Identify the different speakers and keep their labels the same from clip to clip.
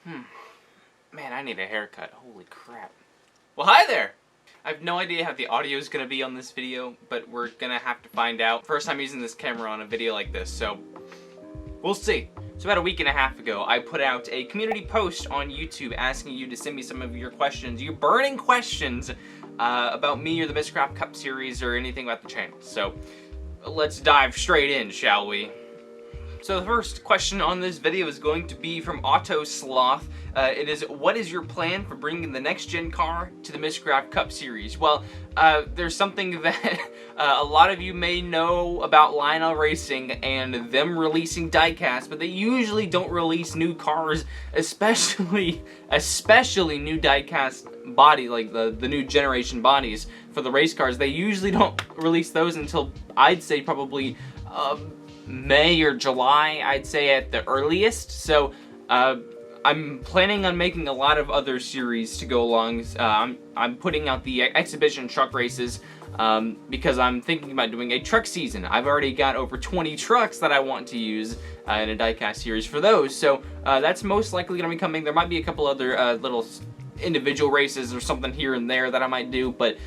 Speaker 1: Man, I need a haircut. Holy crap. Well, hi there! I have no idea how the audio is going to be on this video, but we're going to have to find out. First time using this camera on a video like this, so we'll see. So about a week and a half ago, I put out a community post on YouTube asking you to send me some of your questions, your burning questions about me or the Miscraft Cup Series or anything about the channel. So let's dive straight in, shall we? So the first question on this video is going to be from Auto Sloth. It is, what is your plan for bringing the next gen car to the Miscraft Cup Series? Well, there's something that a lot of you may know about Lionel Racing and them releasing diecast, but they usually don't release new cars, especially new diecast body, like the new generation bodies for the race cars. They usually don't release those until, I'd say, probably May or July, I'd say at the earliest. So I'm planning on making a lot of other series to go along. I'm putting out the exhibition truck races because I'm thinking about doing a truck season. I've already got over 20 trucks that I want to use in a diecast series for those. So that's most likely going to be coming. There might be a couple other little individual races or something here and there that I might do, but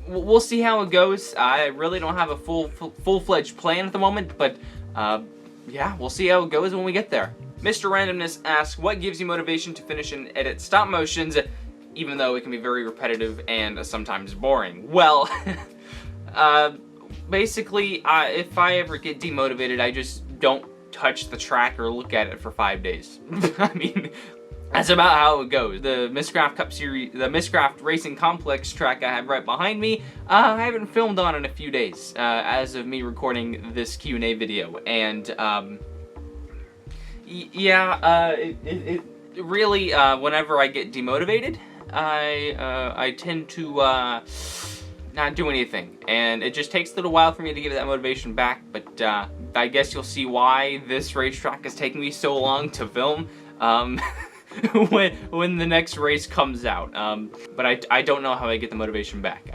Speaker 1: we'll see how it goes. I really don't have a full-fledged plan at the moment, but yeah, we'll see how it goes when we get there. Mr. Randomness asks, what gives you motivation to finish and edit stop motions, even though it can be very repetitive and sometimes boring? Well, basically, if I ever get demotivated, I just don't touch the track or look at it for 5 days. I mean, that's about how it goes. The Miscraft Cup Series, the Miscraft Racing Complex track I have right behind me, I haven't filmed on in a few days, as of me recording this Q&A video, and yeah, it really, whenever I get demotivated, I tend to not do anything, and it just takes a little while for me to get that motivation back, but I guess you'll see why this racetrack is taking me so long to film when the next race comes out. But I don't know how I get the motivation back.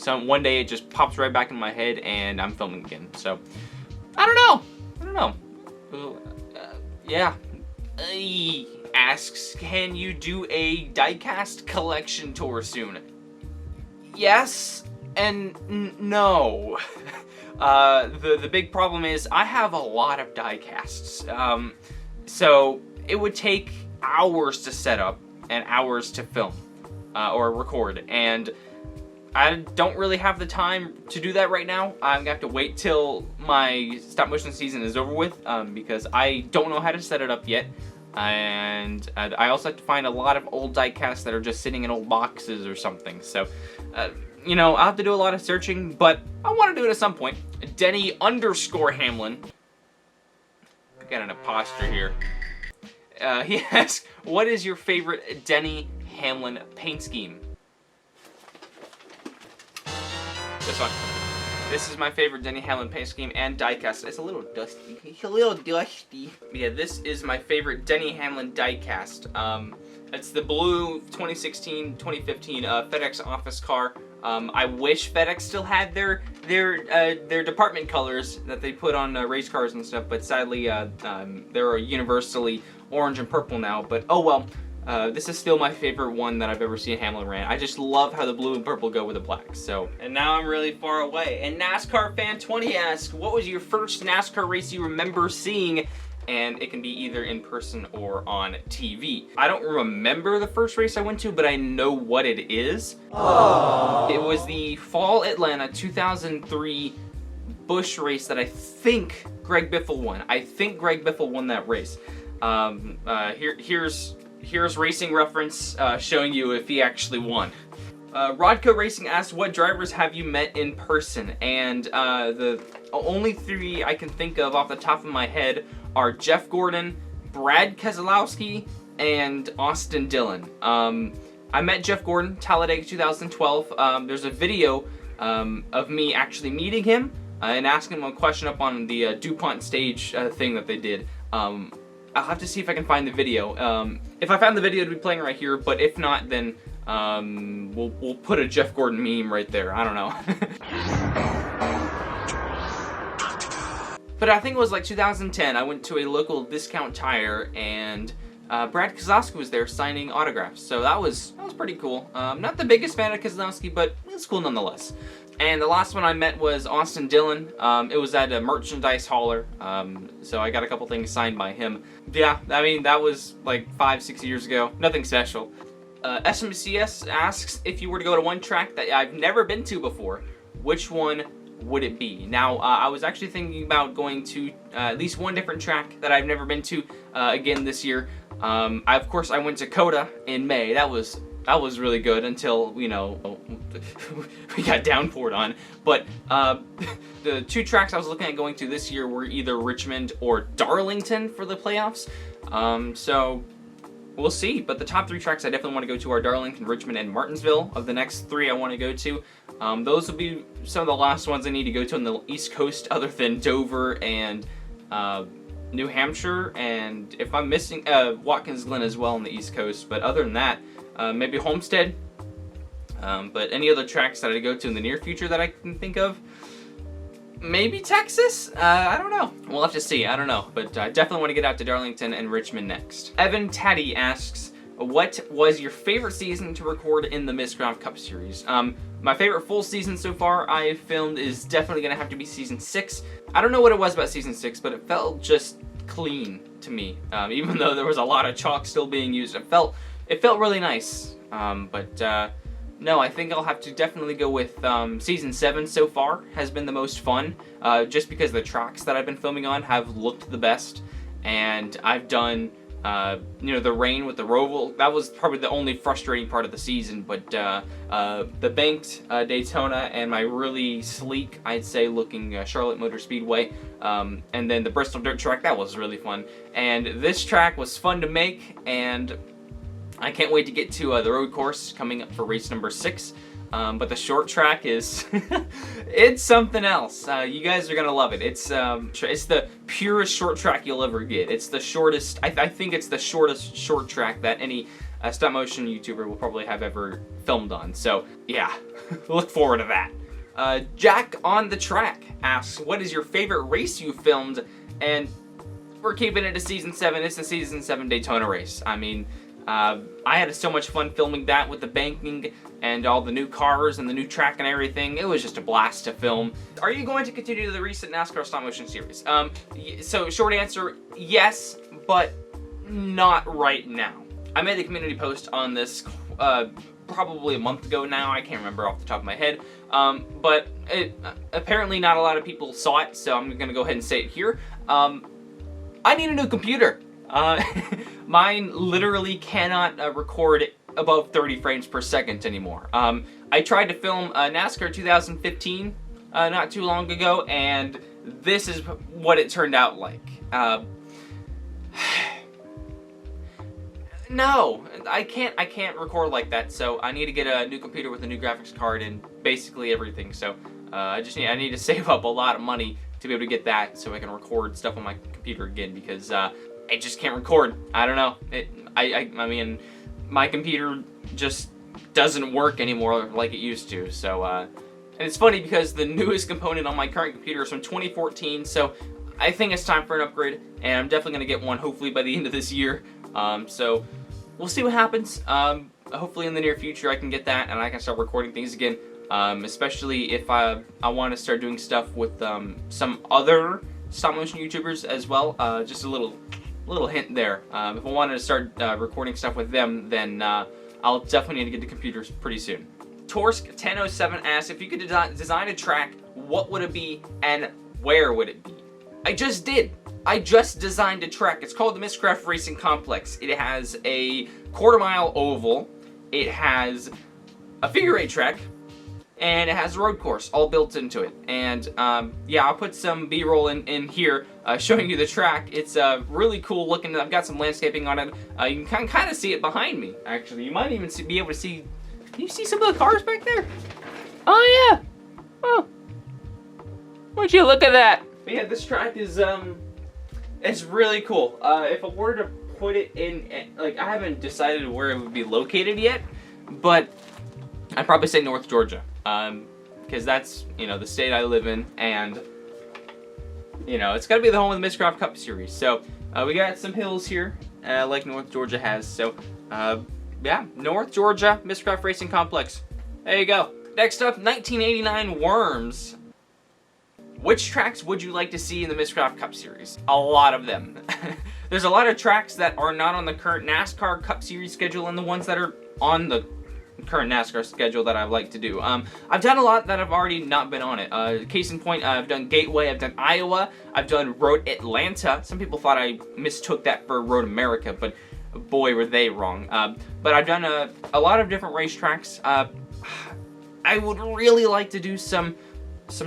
Speaker 1: One day it just pops right back in my head and I'm filming again. So I don't know. Yeah. He asks, can you do a diecast collection tour soon? Yes and no. The big problem is I have a lot of diecasts. So it would take hours to set up and hours to film or record, and I don't really have the time to do that right now. I'm gonna have to wait till my stop motion season is over with because I don't know how to set it up yet, and I also have to find a lot of old diecasts that are just sitting in old boxes or something. So you know, I'll have to do a lot of searching, but I want to do it at some point. Denny _Hamlin, I got an imposter here. He asks, what is your favorite Denny Hamlin paint scheme? This one. This is my favorite Denny Hamlin paint scheme and diecast. It's a little dusty. Yeah, this is my favorite Denny Hamlin diecast. It's the blue 2016-2015 FedEx office car. I wish FedEx still had their department colors that they put on race cars and stuff, but sadly they're universally orange and purple now. But oh well, this is still my favorite one that I've ever seen Hamlin ran. I just love how the blue and purple go with the black. So, and now I'm really far away. And NASCAR Fan 20 asks, what was your first NASCAR race you remember seeing? And it can be either in person or on TV. I don't remember the first race I went to, but I know what it is. Aww. It was the Fall Atlanta 2003 Busch race that I think Greg Biffle won. I think Greg Biffle won that race. Here's Racing Reference showing you if he actually won. Rodco Racing asks, what drivers have you met in person? And the only three I can think of off the top of my head are Jeff Gordon, Brad Keselowski, and Austin Dillon. I met Jeff Gordon, Talladega 2012. There's a video of me actually meeting him and asking him a question up on the DuPont stage thing that they did. I'll have to see if I can find the video. If I found the video, it'd be playing right here, but if not, then we'll put a Jeff Gordon meme right there. I don't know. But I think it was like 2010. I went to a local discount tire and Brad Keselowski was there signing autographs, so that was pretty cool. Not the biggest fan of Keselowski, but it's cool nonetheless. And the last one I met was Austin Dillon. It was at a merchandise hauler, so I got a couple things signed by him. Yeah, I mean, that was like 5-6 years ago. Nothing special. SMCS asks, if you were to go to one track that I've never been to before, which one would it be? Now, I was actually thinking about going to at least one different track that I've never been to again this year. Of course, I went to COTA in May. That was really good until, you know, we got downpoured on. But the two tracks I was looking at going to this year were either Richmond or Darlington for the playoffs. So we'll see. But the top three tracks I definitely want to go to are Darlington, Richmond, and Martinsville. Of the next three I want to go to, those will be some of the last ones I need to go to on the East Coast, other than Dover and New Hampshire, and if I'm missing Watkins Glen as well on the East Coast. But other than that, maybe Homestead. But any other tracks that I go to in the near future that I can think of, maybe Texas? I don't know. We'll have to see. I don't know. But I definitely want to get out to Darlington and Richmond next. Evan Taddy asks, what was your favorite season to record in the Miscraft Cup Series? My favorite full season so far I've filmed is definitely going to have to be Season 6. I don't know what it was about Season 6, but it felt just clean to me. Even though there was a lot of chalk still being used, it felt really nice. No, I think I'll have to definitely go with Season 7 so far has been the most fun, just because the tracks that I've been filming on have looked the best, and I've done, you know, the rain with the Roval. That was probably the only frustrating part of the season, but the banked Daytona and my really sleek, I'd say, looking Charlotte Motor Speedway, and then the Bristol Dirt Track, that was really fun. And this track was fun to make, and I can't wait to get to the road course coming up for race number 6. But the short track is, it's something else. You guys are gonna love it. It's the purest short track you'll ever get. It's the shortest, I think it's the shortest short track that any stop motion YouTuber will probably have ever filmed on. So yeah, look forward to that. Jack on the Track asks, what is your favorite race you filmed? And we're keeping it to Season 7. It's the Season 7 Daytona race. I mean, I had so much fun filming that with the banking and all the new cars and the new track and everything. It was just a blast to film. Are you going to continue the recent NASCAR stop motion series? So short answer, yes, but not right now. I made a community post on this probably a month ago now. I can't remember off the top of my head. But apparently not a lot of people saw it, so I'm gonna go ahead and say it here. I need a new computer. Mine literally cannot record above 30 frames per second anymore. I tried to film NASCAR 2015 not too long ago, and this is what it turned out like. No, I can't record like that, so I need to get a new computer with a new graphics card and basically everything. So I need to save up a lot of money to be able to get that so I can record stuff on my computer again, because I just can't record. I don't know. I mean, my computer just doesn't work anymore like it used to. So, and it's funny because the newest component on my current computer is from 2014. So, I think it's time for an upgrade, and I'm definitely gonna get one hopefully by the end of this year. So, we'll see what happens. Hopefully in the near future I can get that and I can start recording things again. Especially if I want to start doing stuff with some other stop motion YouTubers as well. Just a little hint there. If I wanted to start recording stuff with them, then I'll definitely need to get the computers pretty soon. Torsk1007 asks, if you could design a track, what would it be and where would it be? I just did. I just designed a track. It's called the Miscraft Racing Complex. It has a quarter-mile oval. It has a figure-8 track. And it has a road course all built into it. And yeah, I'll put some B-roll in here showing you the track. It's really cool looking. I've got some landscaping on it. You can kind of see it behind me, actually. You might even be able to see... Can you see some of the cars back there? Oh, yeah. Oh. Would you look at that? But yeah, this track is, it's really cool. If I were to put it in, like, I haven't decided where it would be located yet, but I'd probably say North Georgia. Because that's, you know, the state I live in, and, you know, it's gotta be the home of the Miscraft Cup Series. So, we got some hills here, like North Georgia has. So, yeah, North Georgia Miscraft Racing Complex. There you go. Next up, 1989 Worms. Which tracks would you like to see in the Miscraft Cup Series? A lot of them. There's a lot of tracks that are not on the current NASCAR Cup Series schedule, and the ones that are on the current NASCAR schedule that I'd like to do. I've done a lot that have already not been on it. Case in point, I've done Gateway, I've done Iowa, I've done Road Atlanta. Some people thought I mistook that for Road America, but boy were they wrong. But I've done a lot of different racetracks. I would really like to do some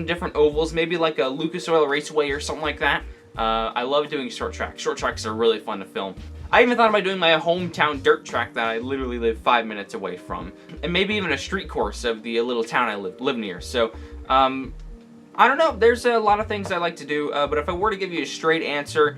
Speaker 1: different ovals, maybe like a Lucas Oil Raceway or something like that. I love doing short tracks. Short tracks are really fun to film. I even thought about doing my hometown dirt track that I literally live 5 minutes away from. And maybe even a street course of the little town I live near. So, I don't know. There's a lot of things I like to do. But if I were to give you a straight answer,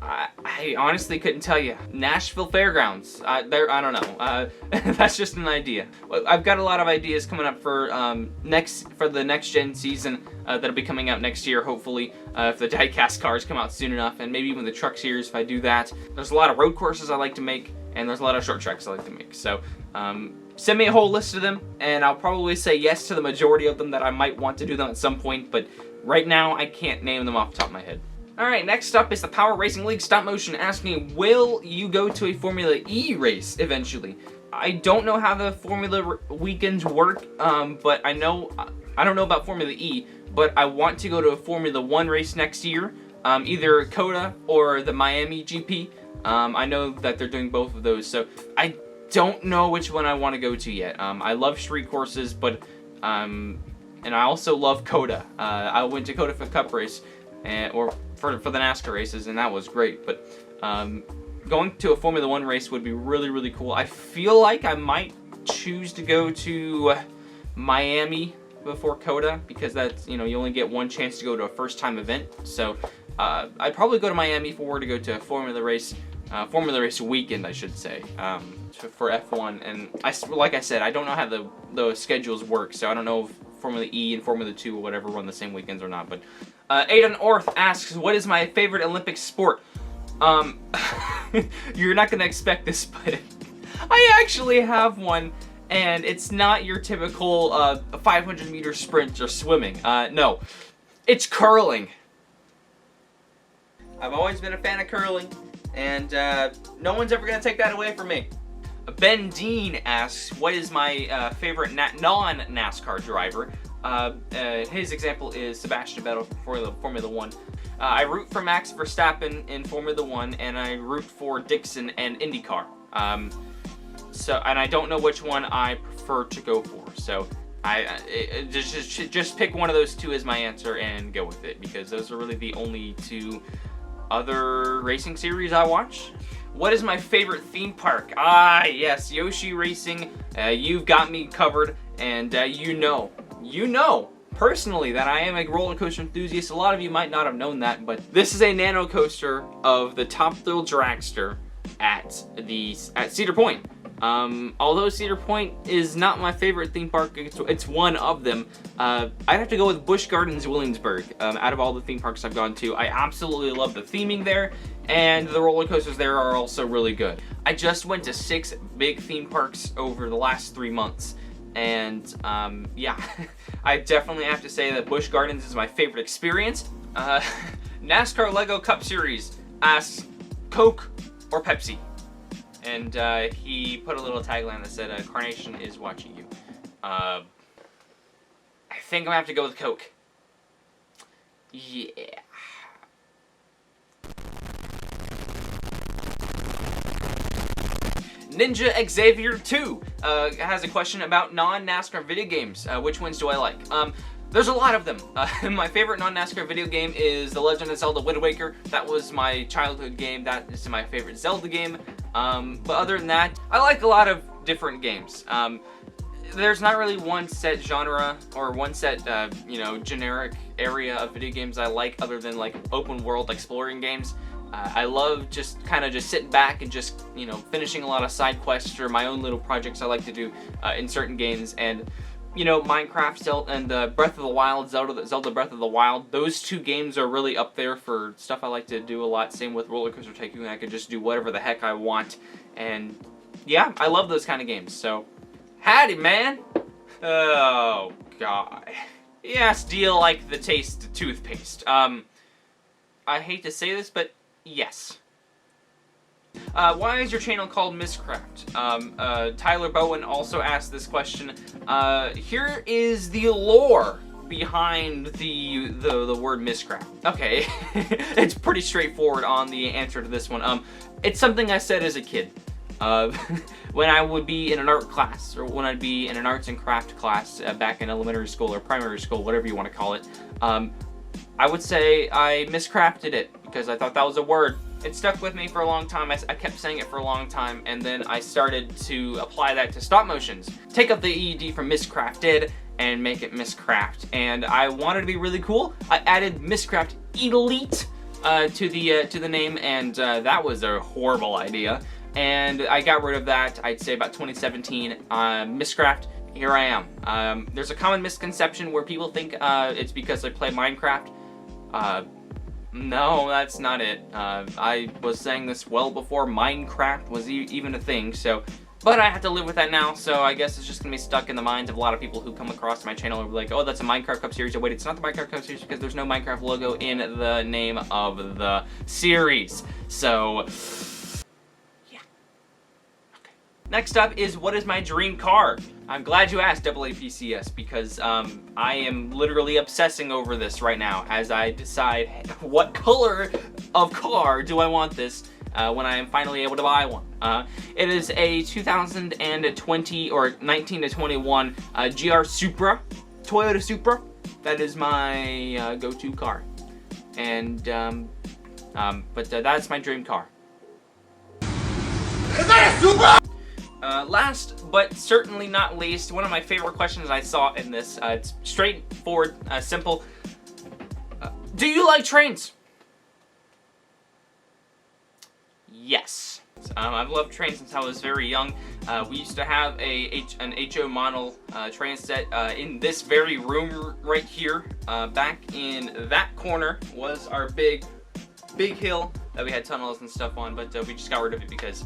Speaker 1: I honestly couldn't tell you. Nashville Fairgrounds. I don't know. That's just an idea. I've got a lot of ideas coming up for the next gen season that'll be coming out next year, hopefully, if the Diecast cars come out soon enough, and maybe even the truck series if I do that. There's a lot of road courses I like to make, and there's a lot of short tracks I like to make. So send me a whole list of them, and I'll probably say yes to the majority of them that I might want to do them at some point, but right now I can't name them off the top of my head. Alright, next up is the Power Racing League Stop Motion asking, will you go to a Formula E race eventually? I don't know how the Formula weekends work, but I don't know about Formula E, but I want to go to a Formula 1 race next year, either COTA or the Miami GP. I know that they're doing both of those, so I don't know which one I want to go to yet. I love street courses, but, and I also love COTA. I went to COTA for the Cup race, or for the NASCAR races, and that was great, but going to a Formula 1 race would be really, really cool. I feel like I might choose to go to Miami before COTA, because that's, you know, you only get one chance to go to a first-time event, so I'd probably go to Miami if we were to go to a Formula race weekend, I should say, for F1, and like I said, I don't know how the schedules work, so I don't know if Formula E and Formula 2 or whatever run the same weekends or not, but Aidan Orth asks, what is my favorite Olympic sport? You're not gonna expect this, but I actually have one, and it's not your typical 500-meter sprint or swimming. No, it's curling. I've always been a fan of curling, and no one's ever gonna take that away from me. Ben Dean asks, what is my favorite non-NASCAR driver? His example is Sebastian Vettel for Formula 1. I root for Max Verstappen in Formula 1, and I root for Dixon and IndyCar. And I don't know which one I prefer to go for. So just pick one of those two as my answer and go with it, because those are really the only two other racing series I watch. What is my favorite theme park? Ah, yes, Yoshi Racing. You've got me covered, and you know personally that I am a roller coaster enthusiast. A lot of you might not have known that, but this is a nano coaster of the Top Thrill Dragster at Cedar Point. Although Cedar Point is not my favorite theme park, it's one of them. I'd have to go with Busch Gardens Williamsburg. Out of all the theme parks I've gone to, I absolutely love the theming there, and the roller coasters there are also really good. I just went to 6 big theme parks over the last 3 months, and yeah, I definitely have to say that Busch Gardens is my favorite experience. NASCAR Lego Cup Series asks, Coke or Pepsi? And he put a little tagline that said, Carnation is watching you. I think I'm gonna have to go with Coke. Yeah. Ninja Xavier 2 has a question about non-NASCAR video games. Which ones do I like? There's a lot of them. My favorite non-NASCAR video game is The Legend of Zelda Wind Waker. That was my childhood game. That is my favorite Zelda game. But other than that, I like a lot of different games. There's not really one set genre or one set, you know, generic area of video games I like, other than like open world exploring games. I love just sitting back and just, you know, finishing a lot of side quests or my own little projects I like to do in certain games. And you know, Minecraft and Breath of the Wild, Zelda Breath of the Wild, those two games are really up there for stuff I like to do a lot. Same with Roller Coaster Tycoon. I could just do whatever the heck I want. And yeah, I love those kind of games. So, howdy, man. Oh, God. Yes, do you like the taste of toothpaste? I hate to say this, but yes. Why is your channel called Miscraft? Tyler Bowen also asked this question. Here is the lore behind the word Miscraft. Okay, it's pretty straightforward on the answer to this one. It's something I said as a kid. When I would be in an art class, or when I'd be in an arts and craft class back in elementary school or primary school, whatever you want to call it, I would say I miscrafted it because I thought that was a word. It stuck with me for a long time. I kept saying it for a long time, and then I started to apply that to stop motions. Take up the EED from Miscrafted and make it Miscraft. And I wanted to be really cool. I added Miscraft Elite to the name, and that was a horrible idea. And I got rid of that, I'd say about 2017. Miscraft, here I am. There's a common misconception where people think it's because I play Minecraft. No, that's not it. I was saying this well before Minecraft was even a thing, so... But I have to live with that now, so I guess it's just gonna be stuck in the minds of a lot of people who come across my channel and be like, oh, that's a Minecraft Cup series. Oh, wait, it's not the Minecraft Cup series because there's no Minecraft logo in the name of the series. So... Next up is, what is my dream car? I'm glad you asked, AAPCS, because I am literally obsessing over this right now as I decide what color of car do I want this when I am finally able to buy one. It is a 2020 or 19 to 21 GR Supra, Toyota Supra. That is my go-to car. And, that's my dream car. Is that a Supra? Last, but certainly not least, one of my favorite questions I saw in this, it's straightforward, simple. Do you like trains? Yes. I've loved trains since I was very young. We used to have an HO model train set in this very room right here. Back in that corner was our big hill that we had tunnels and stuff on, but we just got rid of it because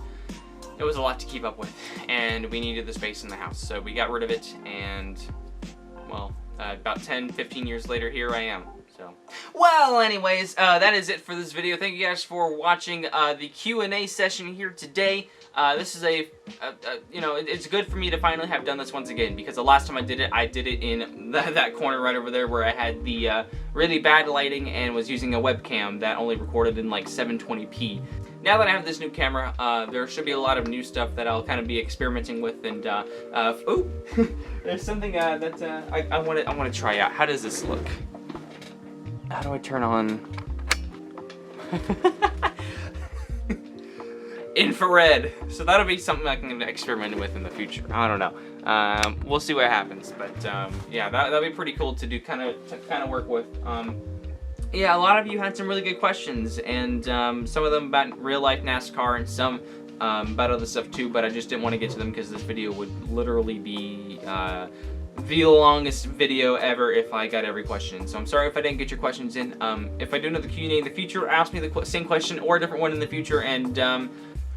Speaker 1: it was a lot to keep up with, and we needed the space in the house, so we got rid of it, and, well, about 10-15 years later, here I am, so. Well, anyways, that is it for this video. Thank you guys for watching the Q&A session here today. This is you know, it's good for me to finally have done this once again, because the last time I did it in that corner right over there where I had the really bad lighting and was using a webcam that only recorded in like 720p. Now that I have this new camera, there should be a lot of new stuff that I'll kind of be experimenting with, and ooh, there's something that I want to try out. How does this look? How do I turn on? Infrared. So that'll be something I can experiment with in the future. I don't know. We'll see what happens, but yeah, that'll be pretty cool to do, kind of work with. Yeah, a lot of you had some really good questions, and some of them about real life NASCAR and some about other stuff too, but I just didn't want to get to them because this video would literally be the longest video ever if I got every question. So I'm sorry if I didn't get your questions in. If I do another Q&A in the future, ask me the same question or a different one in the future, and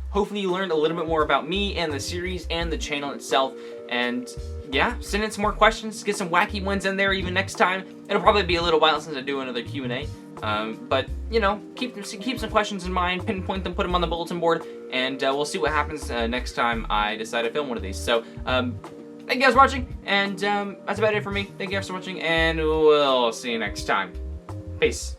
Speaker 1: hopefully you learned a little bit more about me and the series and the channel itself. And yeah, send in some more questions, get some wacky ones in there even next time. It'll probably be a little while since I do another Q&A. But, you know, keep some questions in mind, pinpoint them, put them on the bulletin board, and we'll see what happens next time I decide to film one of these. So, thank you guys for watching, and that's about it for me. Thank you guys for watching, and we'll see you next time. Peace.